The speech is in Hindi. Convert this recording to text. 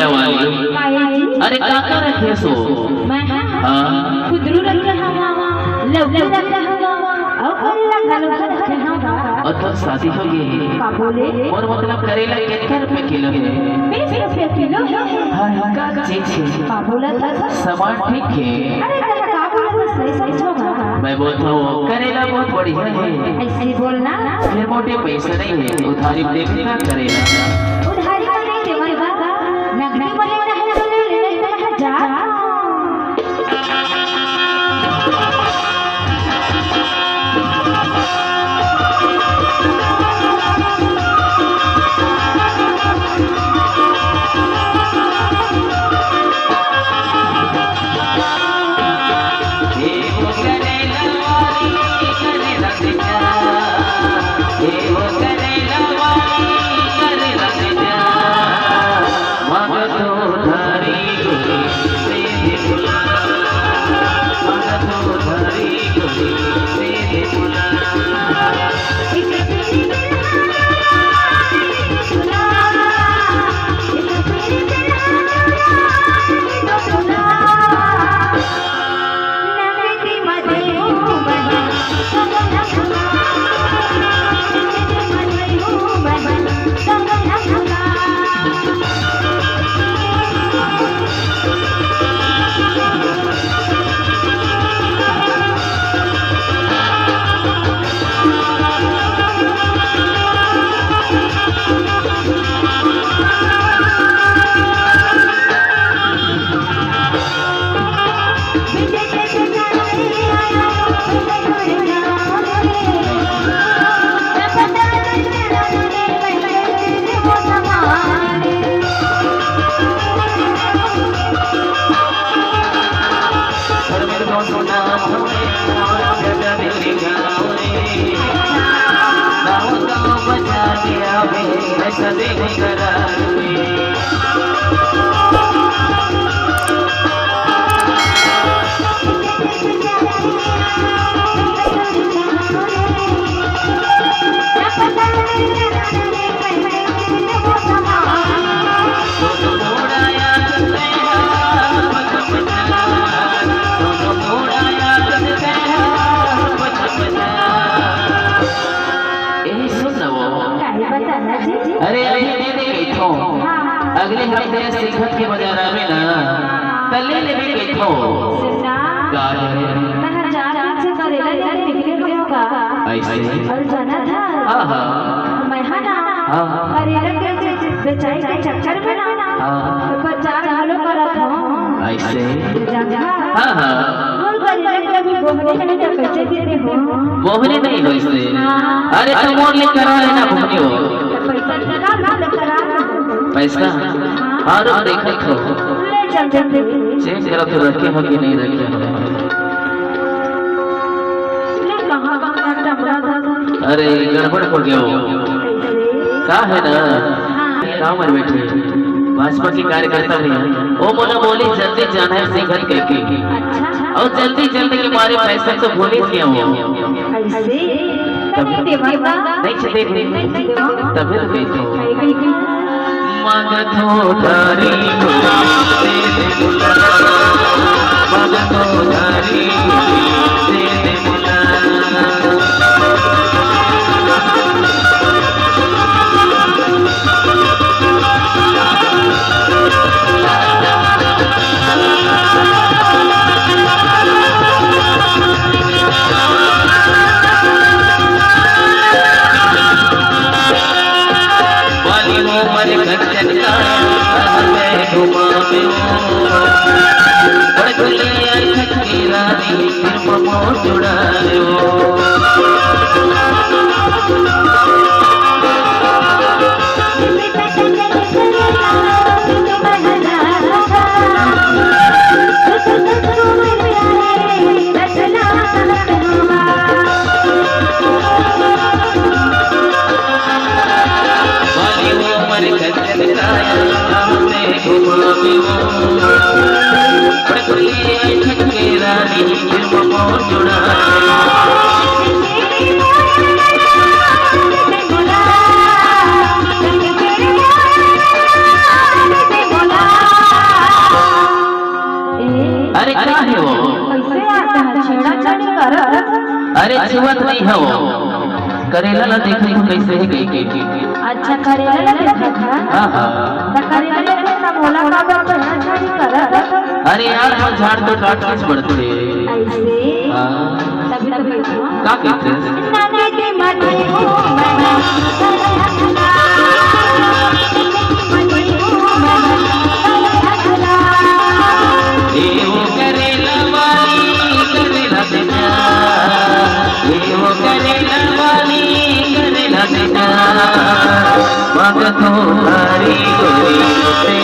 करेला वाली अरे काका रखे सो हाँ खुदरू रख रहा लवली रख रहा और करेला घालो रख रहा और तो शादी हो गई का बोले और मतलब करेला कितने रुपए किलो है 20 रुपए किलो है हाँ का चीज है का बोला था सामान ठीक है अरे का बोला था सही सही होगा मैं बोलता हूँ करेला बहुत बढ़िया है ऐसे ही बोलना फिर मोटे पैसे नहीं है उधारी देना करेला उधारी का नहीं देवल बाबा नगदी बोले ना ले जा अरे अरे ले ले बैठो अगले हफ्ते सिखत के बाजार में ना तले ले भी बैठो सुनना मैं हजार से करेला यार बिक्री होगा ऐसे और जाना था हां हां मैं ना करेला के बेचाई के चक्कर में ना बाजार हालो करत हूं ऐसे जगह हां हां बोल करेला के भी बोहने में तो कैसे देते हो बोहने नहीं हो इससे अरे तुम मोर ले करा है ना बोहने हो पैसा हाँ तो देखो चेक करो तो रखे हो कि नहीं रखे हो अरे गड़बड़ हो गया का है ना गाँव में बैठे भाजपा की कार्यकर्ता भी है वो बोला बोली जल्दी जाना है सिखत करके और जल्दी जल्दी के मारे पैसा तो भूल ही गया हूँ नहीं चले तभी तो गई थी मगधो धारी मगधो धारी बोला अरे छुअत नहीं है वो, करेला ला देखी तो कैसे है गई। अच्छा करेला ला देखा था। हाँ हाँ। तो करेला ला देखा बोला का बात है छाड़ी करा। अरे यार हम झाड़ तो काट के बढ़ते ऐसे हाँ तभी तो देखो का कहते हैं नाना के मटे हो ये वो करेला वाली करेला देना, ये वो करेला वाली करेला देना, मग तो हरी गोरी